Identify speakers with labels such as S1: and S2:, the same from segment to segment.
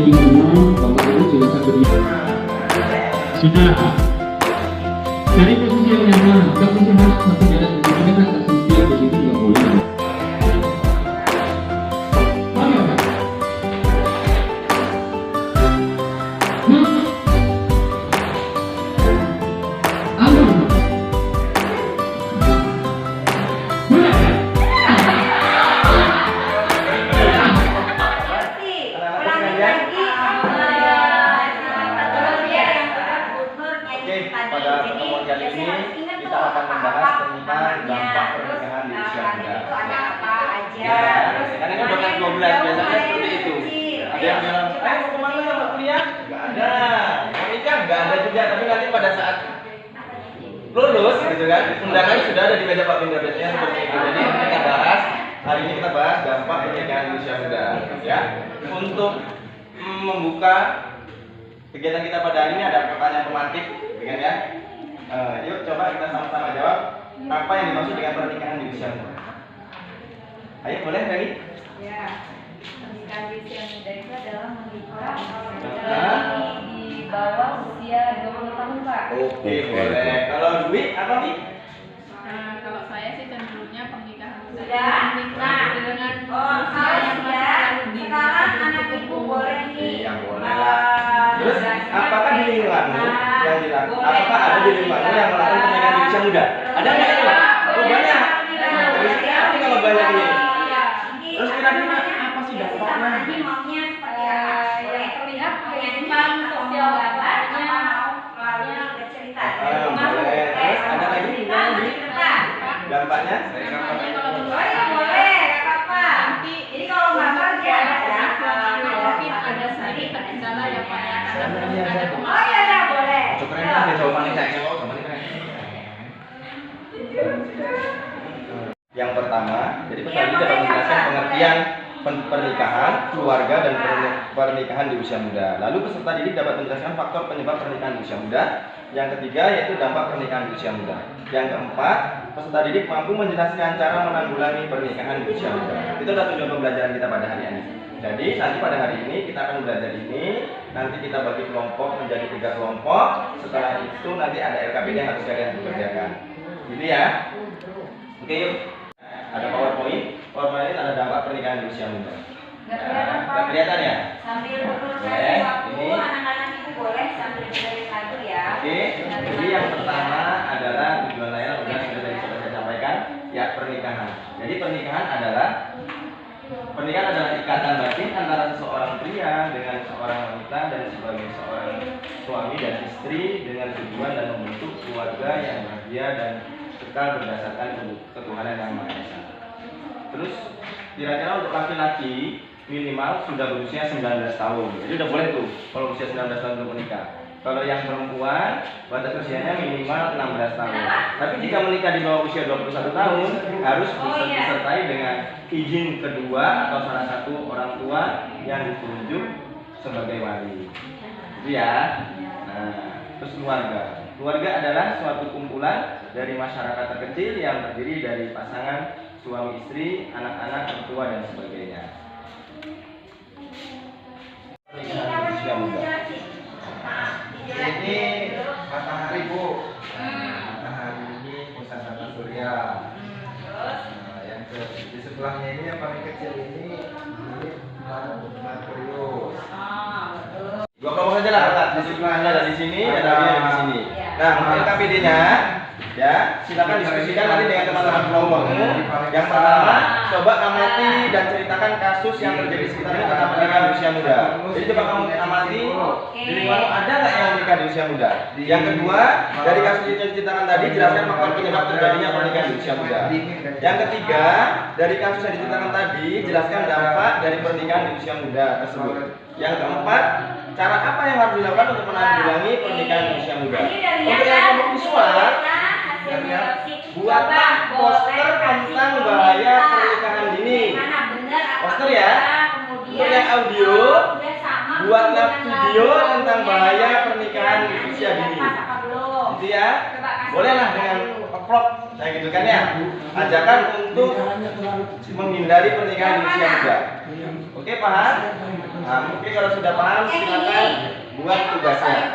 S1: lagi ngomong, Bapak Ibu silakan berdiri. Sudah. Cari posisi yang nyaman. Kamu sih harus satu jalan begini kan tak sempit begitu nggak boleh. Ayo.
S2: Pada pertemuan kali ini kita akan membahas tentang dampak pernikahan di usia muda. Ya, karena kan udah 12 biasanya seperti itu. Ada yang bilang, ayo mau kemana mau kuliah? Nggak ada. Mau nikah? Nggak ada juga. Tapi nanti pada saat lulus gitu kan, undangan sudah ada di meja Pak Binda biasanya seperti itu. Jadi kita bahas hari ini kita bahas dampak pernikahan di usia muda. Ya, untuk membuka kegiatan kita pada hari ini ada pertanyaan pemantik, dengan ya. Yuk coba kita sama-sama jawab apa yang dimaksud dengan pernikahan di usia muda. Ayo boleh Reni?
S3: Ya, pernikahan di usia muda itu adalah menikah di bawah usia 20 tahun, Pak.
S2: Oke, boleh. Kalau Dwi apa nih?
S4: Kalau saya sih cenderungnya pernikahan
S3: Sudah? Nah,
S4: dengan
S3: usia yang masih dini. Sekarang anak ibu boleh nih.
S2: Iya, boleh lah. Terus apakah di lingkunganmu yang dilakukan? Apakah ada di lingkunganmu yang melakukan pernikahan di usia muda? Ada nggak itu? Oh banyak. Biasanya apa kalau banyak ini? Terus kira-kira apa sih dampaknya?
S3: Ini maunya seperti apa?
S4: Yang terlihat penyimpan sosial dampaknya
S3: Melalui bercerita.
S2: Boleh. Terus ada lagi yang di dampaknya?
S4: dampaknya kalau
S3: Oh
S4: menurut
S3: iya
S4: saya
S3: boleh, nggak apa-apa.
S4: nanti
S3: Jadi kalau nggak kerja ada ya.
S4: mungkin ada sedikit kendala yang pada ada
S3: Oh iya ya boleh.
S2: Keren kan dia jawabannya kayaknya loh, jawabannya keren. Yang pertama, jadi tadi dapat menjelaskan pengertian pernikahan, keluarga dan pernikahan di usia muda. Lalu peserta didik dapat menjelaskan faktor penyebab pernikahan di usia muda. Yang ketiga yaitu dampak pernikahan di usia muda. Yang keempat, peserta didik mampu menjelaskan cara menanggulangi pernikahan di usia muda. Itu adalah tujuan pembelajaran kita pada hari ini. Jadi nanti pada hari ini kita akan belajar ini. Nanti kita bagi kelompok menjadi 3 kelompok. Setelah itu nanti ada LKPD yang harus kalian kerjakan. Gitu ya. Oke yuk. Ada PowerPoint. PowerPoint ini ada dampak pernikahan di usia muda. Nggak kelihatan ya?
S3: Sambil bekerja
S2: Boleh.
S3: waktu
S2: Ini.
S3: anak-anak itu boleh sambil mencari satu ya.
S2: Oke, jadi yang pertama adalah tujuan layanan sudah saya sampaikan, ya pernikahan. Jadi pernikahan adalah ikatan batin antara seseorang pria dengan seorang wanita dan sebagai seorang suami dan istri dengan tujuan dan membentuk keluarga yang bahagia dan kekal berdasarkan ketuhanan yang Maha Esa. Terus kira-kira untuk laki-laki minimal sudah berusia 19 tahun. Jadi udah boleh tuh kalau usia 19 tahun untuk menikah. Kalau yang perempuan batas usianya minimal 16 tahun. Tapi jika menikah di bawah usia 21 tahun harus disertai dengan izin kedua atau salah satu orang tua yang ditunjuk sebagai wali. Itu ya. Nah, terus keluarga. Keluarga adalah suatu kumpulan dari masyarakat terkecil yang terdiri dari pasangan, suami istri, anak-anak, mertua dan sebagainya. Usia muda. Ini matahari Bu. Matahari ini pusat tata surya. Yang di sebelahnya ini yang paling kecil ini Merkurius. Dua kelompok saja lah. Di sebelah Anda ada di sini, dan ada di sini. Nah, untuk LKPD-nya ya, silakan diskusikan nanti dengan teman-teman kelompokmu. Yang pertama, coba amati dan ceritakan kasus yang terjadi sekitarnya tentang pernikahan di usia muda. Jadi coba kamu amati di lingkunganmu ada nggak yang menikah di usia muda. Yang kedua, dari kasus yang diceritakan tadi jelaskan faktor penyebab terjadinya pernikahan di usia muda. Yang ketiga, dari kasus yang diceritakan tadi jelaskan dampak dari pernikahan di usia muda tersebut. Yang keempat, cara apa yang harus dilakukan untuk menanggulangi pernikahan di usia muda. Untuk yang kelompok visual, buatlah poster tentang bahaya pernikahan dini. Poster ya. Untuk yang audio, buatlah video tentang bahaya pernikahan di usia dini. gitu ya. Bolehlah dengan vlog kayak gitu kan ya. Ajakan untuk menghindari pernikahan di usia muda. Oke, paham? Nah, oke, kalau sudah paham silakan buat tugasnya.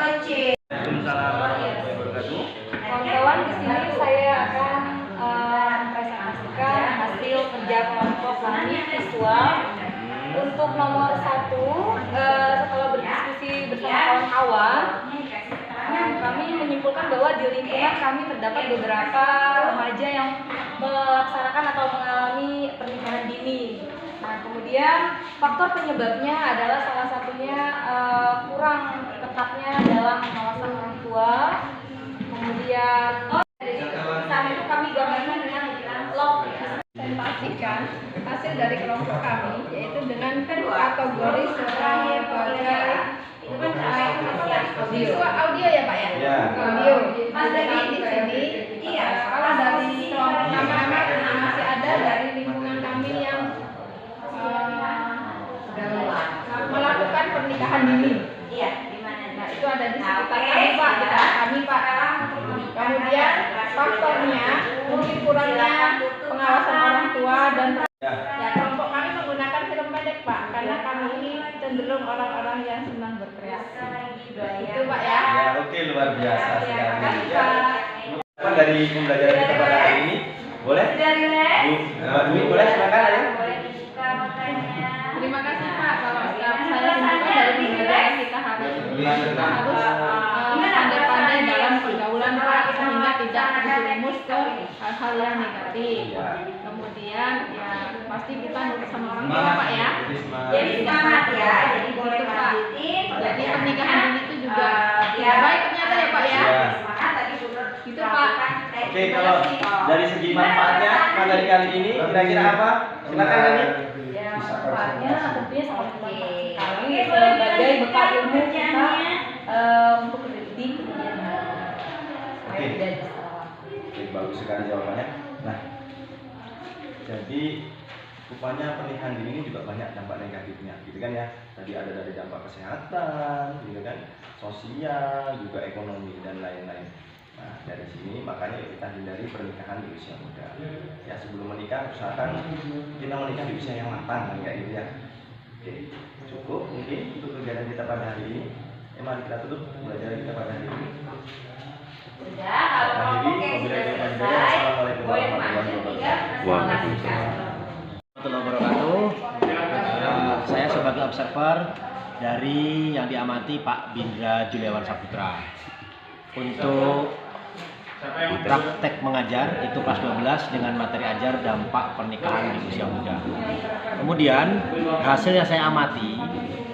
S2: Waalaikumsalam warahmatullahi wabarakatuh.
S3: Kawan-kawan, di sini saya akan mempresentasikan hasil kerja kelompok kami visual. Untuk nomor 1, setelah berdiskusi bersama kawan-kawan, kami menyimpulkan bahwa di lingkungan kami terdapat beberapa remaja yang melaksanakan atau mengalami pernikahan dini. Nah, kemudian faktor penyebabnya adalah salah satunya kurang ketatnya dalam pengawasan orang tua. Kemudian saat itu kami gambarkan dengan log presentasikan hasil dari kelompok kami, yaitu dengan kategori sebagai visual audio ya Pak ya?
S2: Ya.
S3: Audio. Mas dari di sini, kalau dari kelompok nama-nama masih ada dari lingkungan kami yang melakukan pernikahan dini.
S4: Iya, di mana?
S3: Nah, itu ada di sekitar kami Pak, di tempat kami Pak. Kemudian faktornya mungkin kurangnya pengawasan orang tua dan ya kelompok kami menggunakan film pendek Pak, karena kami ini cenderung orang-orang yang senang berkreasi. Itu Pak ya.
S2: Ya, oke, luar biasa
S3: Ya,
S2: sekali.
S3: makasih
S2: Ya.
S3: Pak.
S2: Apa dari pembelajaran kita pada hari ini? Boleh? Bu, boleh silakan ya.
S3: Terima kasih Pak. Kalau saya simpulkan dari pembelajaran kita harus pandai-pandai dalam pergaulan Pak, sehingga tidak terjerumus ke hal-hal yang negatif. Kemudian ya pasti kita nurut sama orang tua Pak ya.
S4: Jadi semangat ya, jadi boleh
S3: Gitu, Pak.
S4: lanjutin.
S3: Jadi pernikahan dini itu juga ya baik ternyata ya Pak ya.
S4: Semangat tadi dulu.
S3: Gitu Pak.
S2: Oke, kalau dari segi manfaatnya materi kali ini kira-kira apa? Silakan Nani.
S3: Ya manfaatnya tentunya sangat bermanfaat sekali sebagai bekal ilmu kita untuk di kemudian hari.
S2: Oke, bagus sekali jawabannya. Nah, jadi rupanya pernikahan dini ini juga banyak dampak negatifnya, gitu kan ya. Tadi ada dari dampak kesehatan, gitu kan, sosial, juga ekonomi dan lain-lain. Nah, dari sini makanya kita hindari pernikahan di usia muda. Ya, sebelum menikah usahakan kita menikah di usia yang matang, kayak gitu ya. Oke, cukup mungkin untuk kegiatan kita pada hari ini. Mari kita tutup pembelajaran kita pada hari ini.
S4: Sudah, kalau kelompoknya sudah selesai, boleh maju tiga.
S2: Waalaikumsalam warahmatullahi wabarakatuh. Saya sebagai observer dari yang diamati Pak Bindra Juliawan Saputra. Untuk praktek mengajar itu kelas 12 dengan materi ajar dampak pernikahan di usia muda. Kemudian hasil yang saya amati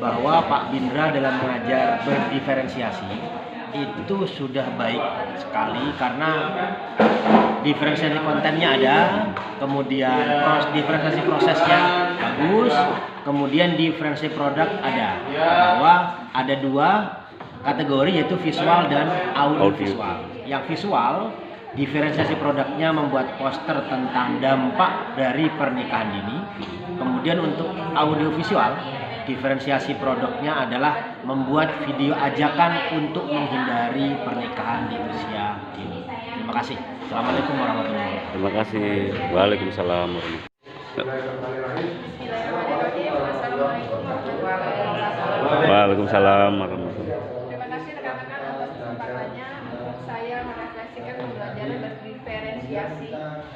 S2: bahwa Pak Bindra dalam mengajar berdiferensiasi itu sudah baik sekali karena diferensiasi kontennya ada, kemudian diferensiasi prosesnya bagus, kemudian diferensiasi produk ada. Bahwa ada 2 kategori yaitu visual dan audiovisual. Yang visual, diferensiasi produknya membuat poster tentang dampak dari pernikahan dini. Kemudian untuk audiovisual, diferensiasi produknya adalah membuat video ajakan untuk menghindari pernikahan di usia dini. Terima kasih. Assalamualaikum warahmatullahi wabarakatuh.
S5: Terima kasih. Waalaikumsalam warahmatullahi wabarakatuh. Waalaikumsalam warahmatullahi.
S3: Terima kasih rekan-rekan atas kesempatannya untuk saya merefleksikan pembelajaran berdiferensiasi.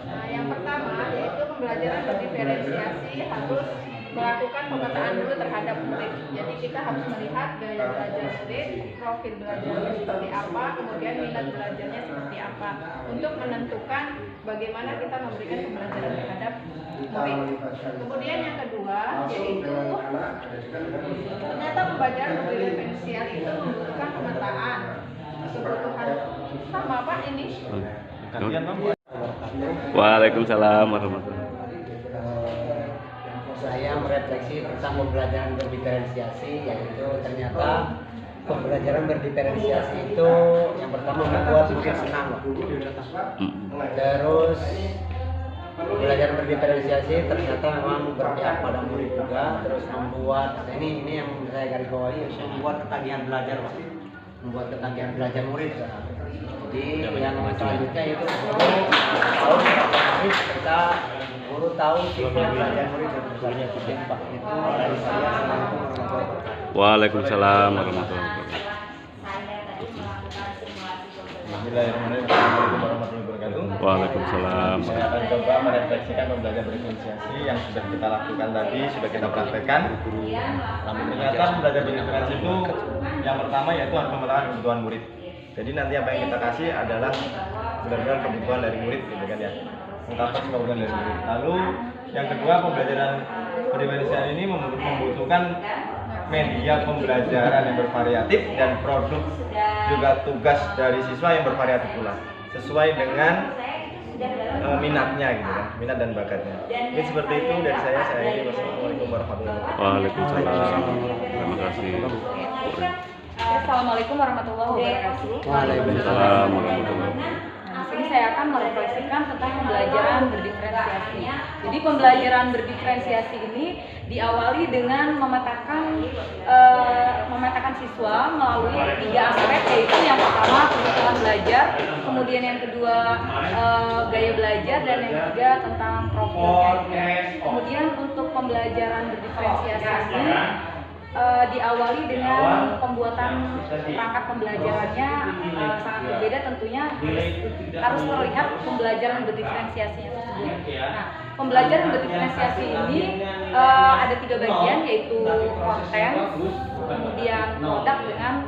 S3: Nah, yang pertama yaitu pembelajaran berdiferensiasi harus melakukan pemetaan dulu terhadap murid. Jadi kita harus melihat gaya belajar murid, profil belajarnya seperti apa, kemudian minat belajarnya seperti apa, untuk menentukan bagaimana kita memberikan pembelajaran terhadap murid. Kemudian yang kedua yaitu ternyata pembelajaran berdiferensial itu membutuhkan pemetaan kebutuhan sama Pak ini.
S5: Waalaikumsalam warahmatullahi wabarakatuh.
S6: Saya merefleksi tentang pembelajaran berdiferensiasi, yaitu ternyata pembelajaran berdiferensiasi itu yang pertama membuat murid senang. Terus pembelajaran berdiferensiasi ternyata memang berpihak pada murid juga, terus membuat ini yang saya garis bawahi, membuat ketagihan belajar Pak. membuat ketagihan belajar murid. Jadi yang selanjutnya itu guru tahu sifat belajar murid sebesarnya Pak. Itu dari saya. Assalamualaikum warahmatullahi wabarakatuh.
S5: Waalaikumsalam warahmatullahi wabarakatuh.
S2: Bismillahirrahmanirrahim. Assalamualaikum warahmatullahi wabarakatuh.
S5: Waalaikumsalam.
S2: Saya akan coba merefleksikan pembelajaran berdiferensiasi yang sudah kita lakukan tadi, sudah kita praktekkan. Ternyata belajar berdiferensiasi itu yang pertama yaitu harus memetakan kebutuhan murid. Jadi nanti apa yang kita kasih adalah benar-benar kebutuhan dari murid, gitu kan ya. Mengungkapkan kebutuhan dari murid. Lalu yang kedua, pembelajaran berdiferensiasi ini membutuhkan media pembelajaran yang bervariatif dan produk juga tugas dari siswa yang bervariatif pula, sesuai dengan minatnya gitu kan, minat dan bakatnya. Jadi seperti itu dari saya ini. Wassalamualaikum warahmatullahi wabarakatuh.
S5: Waalaikumsalam. Terima kasih.
S3: Assalamualaikum warahmatullahi wabarakatuh.
S5: Waalaikumsalam warahmatullahi wabarakatuh.
S3: Di sini saya akan merefleksikan tentang pembelajaran berdiferensiasi. Jadi pembelajaran berdiferensiasi ini diawali dengan memetakan siswa melalui 3 aspek, yaitu yang pertama kebutuhan belajar, kemudian yang kedua gaya belajar, dan yang ketiga tentang profilnya. Kemudian untuk pembelajaran berdiferensiasi ini diawali dengan pembuatan perangkat pembelajarannya sangat berbeda tentunya, harus terlihat pembelajaran berdiferensiasinya tersebut. Nah, pembelajaran berdiferensiasi ini ada 3 bagian, yaitu konten, kemudian produk, dengan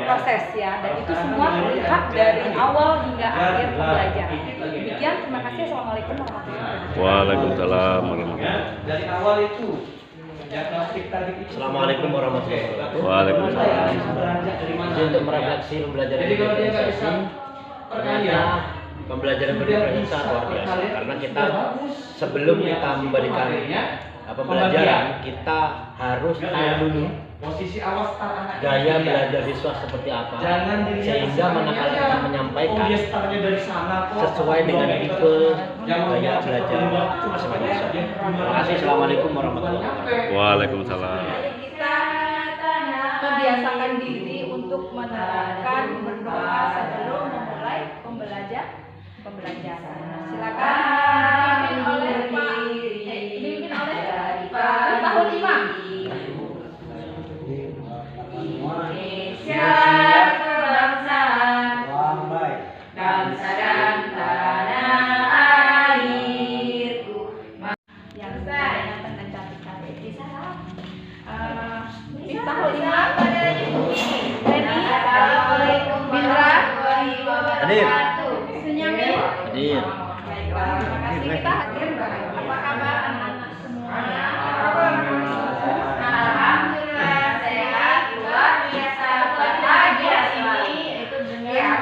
S3: proses ya, dan itu semua terlihat dari awal hingga akhir pembelajaran. Demikian, terima kasih. Assalamualaikum warahmatullahi wabarakatuh.
S5: Waalaikumsalam warahmatullahi wabarakatuh.
S2: Dari awal itu
S6: Assalamualaikum warahmatullahi wabarakatuh.
S5: Waalaikumsalam.
S6: Jadi untuk merefleksi pembelajaran berdiferensiasi, ternyata pembelajaran berdiferensiasi luar biasa karena kita sebelum kita memberikan pembelajaran, kita harus tahu dulu gaya belajar siswa seperti apa, sehingga manakala kita menyampaikan sesuai dengan tipe gaya belajar masing-masing siswa. Terima kasih. Assalamualaikum warahmatullahi wabarakatuh.
S5: Waalaikumsalam.
S3: Kita membiasakan diri untuk menerangkan berdoa sebelum memulai pembelajaran. Silakan dipimpin oleh Pak Tahun Imam. Indonesia kebangsaan, bangsa dan tanah airku. Yang saya dengan cantik-cantik di sana. Miftahul Imam pada Assalamualaikum warahmatullahi wabarakatuh. Sunyami
S6: Hadir.
S3: Baiklah, terima kasih. Kita hadir. Apa kabar anak-anak semua? Alhamdulillah sehat, luar biasa, bahagia selalu. Itu dengan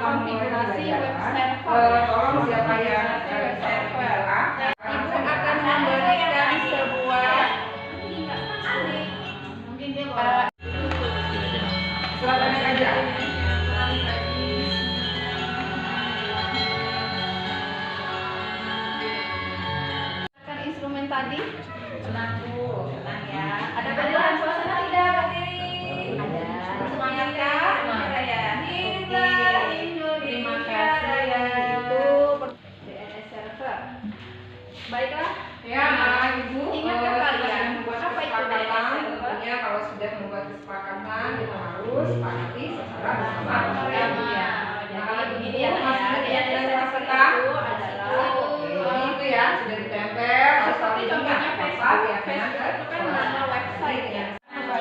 S3: konfigurasi web server. Tolong siapa yang server? Ibu akan memberikan sebuah silakan aja. Instrumen tadi, tenang ya. Ada perubahan suasana tidak, Kak Tiri? Ada. Semangat kah? Semangat ya. Terima kasih ya. Itu DNS server. Baiklah. Ya, Ibu. Ingat kalian apa itu DNS server? Ya, kalau sudah membuat kesepakatan, kita harus sepakati secara bersama. Ya. Jadi begini ya, DNS server itu adalah itu ya, sudah ditempel. Seperti contohnya Facebook. Facebook itu kan nama website ya. Ada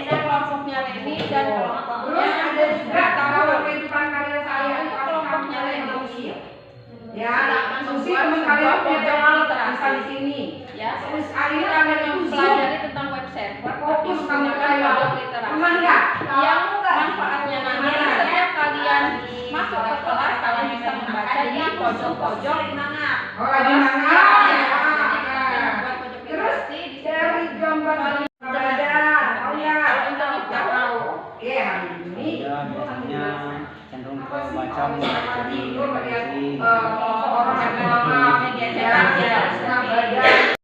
S3: kelompoknya Leni dan kelompoknya ada juga tahu kehidupan kalian saya itu kelompoknya Leni. Ya, Susi teman kalian punya jurnal literasi di sini. Ya, terus ini kalian yang pelajari tentang web server, fokus kamu kalian literasi. Aman enggak? Yang manfaatnya nanti setiap kalian masuk ke kelas kalian bisa membaca di pojok-pojok di mana? Oh, di mana? Terus dari gambar berada, oh ya, kita tahu. Oke, hari ini
S6: Biasanya cenderung ke baca jadi
S3: orang yang media cetak ya, badan.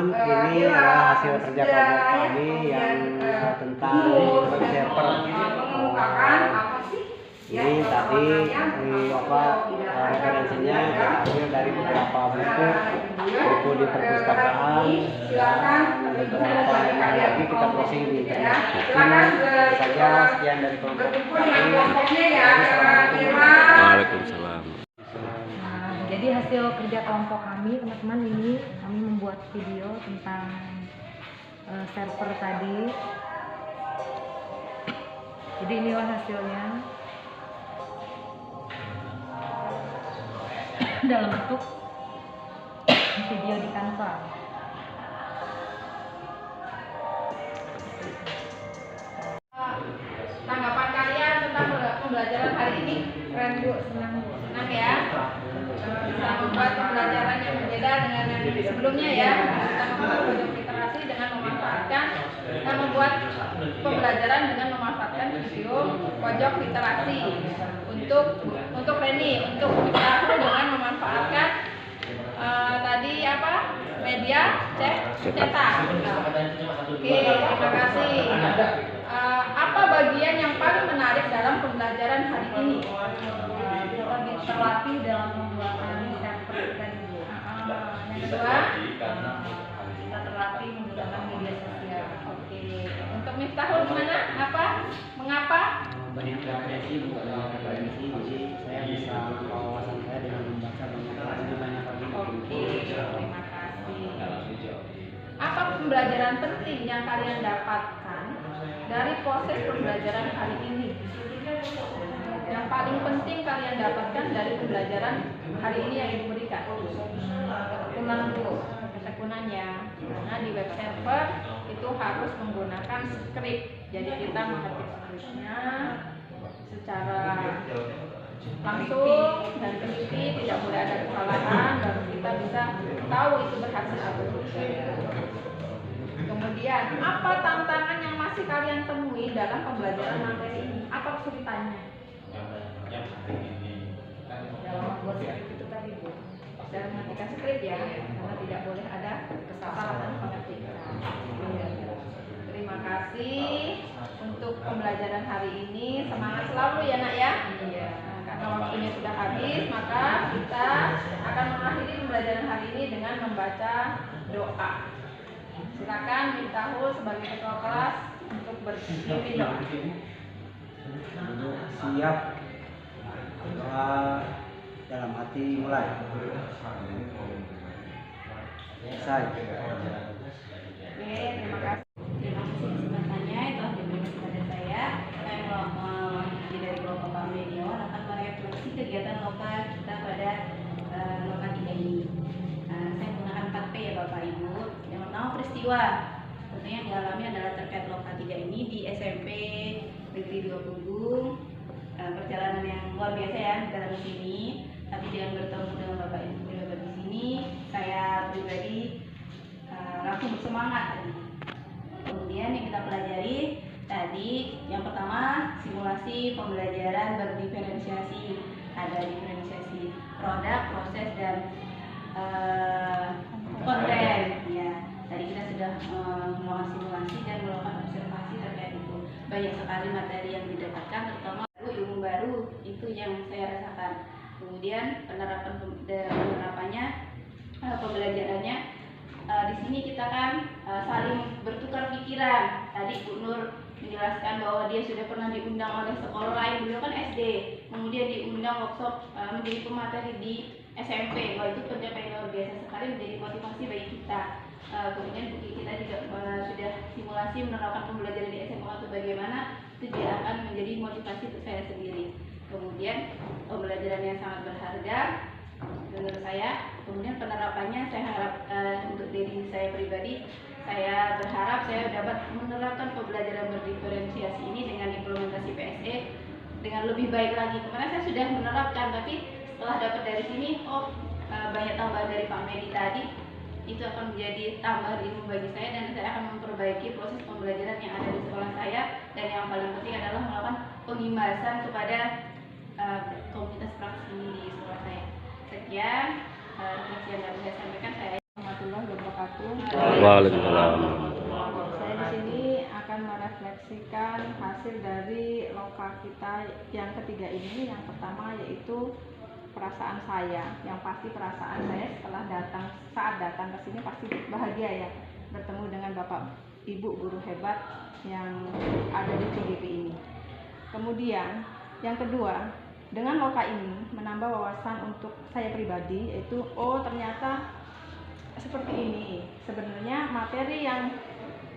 S7: teman-teman, ini adalah hasil kerja kelompok kami yang tentang server. Ini tadi referensinya kita ambil dari beberapa buku di perpustakaan, dan beberapa yang lagi kita browsing di internet. Itu saja, sekian dari kelompok kami.
S5: Waalaikumsalam.
S3: Jadi hasil kerja kelompok kami teman-teman, ini kami membuat video tentang server tadi. Jadi inilah hasilnya dalam bentuk video di Canva.
S4: Tanggapan kalian tentang pembelajaran hari ini? Keren Bu, senang ya. Bisa membuat pembelajaran yang berbeda dengan yang sebelumnya ya. Kita membuat pojok literasi dengan memanfaatkan membuat pembelajaran dengan memanfaatkan video pojok literasi untuk Reni, untuk aku dengan memanfaatkan tadi apa media cetak. Oke, terima kasih. Apa bagian yang paling menarik dalam pembelajaran hari ini?
S3: Kita terlatih dalam pembuatan server tadi Bu.
S4: Yang kedua,
S3: Kita terlatih menggunakan media sosial.
S4: oke. Untuk Miftahul gimana? Mengapa?
S7: Banyak referensi, jadi saya bisa membawa wawasan saya dengan membaca lebih banyak lagi.
S4: Oke, terima kasih. Apa pembelajaran penting yang kalian dapatkan dari proses pembelajaran hari ini? Yang paling penting kalian dapatkan dari pembelajaran hari ini yang diberikan? Ketekunan ya. Karena di web server itu harus menggunakan script. Jadi kita mengetik scriptnya secara langsung dan teliti, tidak boleh ada kesalahan, baru kita bisa tahu itu berhasil atau tidak. Kemudian, apa tantangan yang masih kalian temui dalam pembelajaran materi ini? Apa kesulitannya?
S3: Dalam membuat script itu tadi Bu.
S4: Dalam mengetikkan skrip ya, karena tidak boleh ada kesalahan pengetikan. Terima kasih untuk pembelajaran hari ini. Semangat selalu ya Nak ya. Nah, karena waktunya sudah habis, maka kita akan mengakhiri pembelajaran hari ini dengan membaca doa. Silakan Miftahul sebagai ketua kelas untuk berpimpin doa.
S7: Siap. Doa dalam hati mulai. Selesai.
S4: Oke, terima kasih.
S8: Terima kasih kesempatannya yang telah diberikan kepada saya. Saya mewakili dari kelompok Pak Mediawan akan merefleksi kegiatan lokal kita pada lokal 3 ini. Saya menggunakan 4P ya Bapak Ibu. Yang pertama peristiwa. Tentunya yang dialami adalah terkait lokal 3 ini di SMP Negeri 2 Punggung. Perjalanan yang luar biasa ya dalam sini. Tapi dengan bertemu dengan Bapak Ibu pejabat di sini, saya pribadi langsung bersemangat tadi. Kemudian yang kita pelajari tadi, yang pertama simulasi pembelajaran berdiferensiasi. Ada diferensiasi produk, proses dan konten. Ya, tadi kita sudah melakukan simulasi dan melakukan observasi terkait itu. Banyak sekali materi yang didapatkan, terutama ilmu baru itu yang saya rasakan. Kemudian penerapannya, pembelajarannya. Di sini kita kan saling bertukar pikiran. Tadi Bu Nur menjelaskan bahwa dia sudah pernah diundang oleh sekolah lain, beliau kan SD, kemudian diundang workshop menjadi pemateri di SMP. Wah, itu pencapaian luar biasa sekali, menjadi motivasi bagi kita. Kemudian kita juga sudah simulasi menerapkan pembelajaran di SMA itu bagaimana, itu dia akan menjadi motivasi untuk saya sendiri. Kemudian pembelajaran yang sangat berharga menurut saya. Kemudian penerapannya saya harap untuk diri saya pribadi, saya berharap saya dapat menerapkan pembelajaran berdiferensiasi ini dengan implementasi PSE dengan lebih baik lagi. Kemarin saya sudah menerapkan, tapi setelah dapat dari sini, banyak tambahan dari Pak Medi tadi, itu akan menjadi tambahan ilmu bagi saya, dan saya akan memperbaiki proses pembelajaran yang ada di sekolah saya, dan yang paling penting adalah melakukan pengimbasan kepada komunitas praksi di sekolah saya. Sekian refleksi yang dapat saya sampaikan. Saya
S3: Warahmatullahi wabarakatuh.
S4: wabarakatuh.
S5: Waalaikumsalam.
S4: Saya di sini akan merefleksikan hasil dari loka kita yang ketiga ini. Yang pertama yaitu perasaan saya. Yang pasti perasaan saya setelah saat datang ke sini pasti bahagia ya, bertemu dengan Bapak Ibu guru hebat yang ada di PGP ini. Kemudian yang kedua, dengan loka ini menambah wawasan untuk saya pribadi, yaitu ternyata seperti ini. Sebenarnya materi yang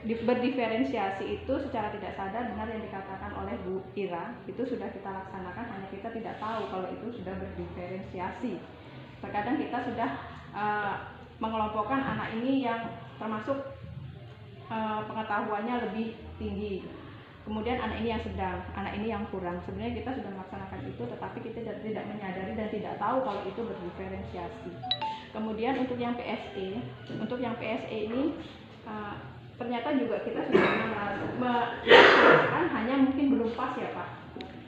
S4: berdiferensiasi itu secara tidak sadar, benar yang dikatakan oleh Bu Ira, itu sudah kita laksanakan, hanya kita tidak tahu kalau itu sudah berdiferensiasi. Terkadang kita sudah mengelompokkan anak ini yang termasuk pengetahuannya lebih tinggi, kemudian anak ini yang sedang, anak ini yang kurang. Sebenarnya kita sudah melaksanakan itu, tetapi kita tidak menyadari dan tidak tahu kalau itu berdiferensiasi. Kemudian untuk yang PSE ini ternyata juga kita sudah pernah melaksanakan, hanya mungkin belum pas ya Pak,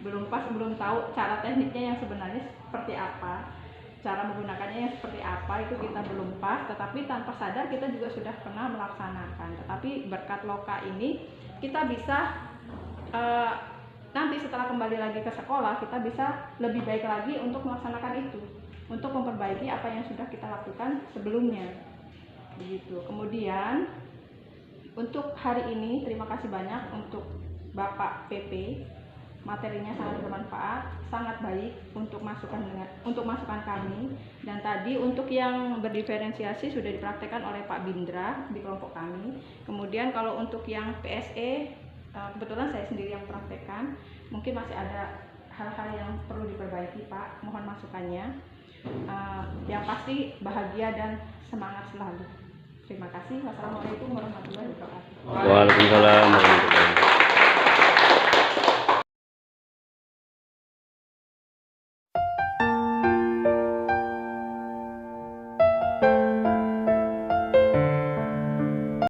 S4: belum tahu cara tekniknya yang sebenarnya seperti apa, cara menggunakannya yang seperti apa, itu kita belum pas, tetapi tanpa sadar kita juga sudah pernah melaksanakan. Tetapi berkat loka ini kita bisa nanti setelah kembali lagi ke sekolah, kita bisa lebih baik lagi untuk melaksanakan itu, untuk memperbaiki apa yang sudah kita lakukan sebelumnya, begitu. Kemudian untuk hari ini terima kasih banyak untuk Bapak PP, materinya sangat bermanfaat, sangat baik untuk masukan kami. Dan tadi untuk yang berdiferensiasi sudah dipraktekkan oleh Pak Bindra di kelompok kami. Kemudian kalau untuk yang PSE kebetulan saya sendiri yang praktekkan, mungkin masih ada hal-hal yang perlu diperbaiki Pak, mohon masukannya. Yang pasti bahagia dan semangat selalu. Terima kasih. Wassalamualaikum warahmatullahi wabarakatuh.
S5: Waalaikumsalam warahmatullahi wabarakatuh.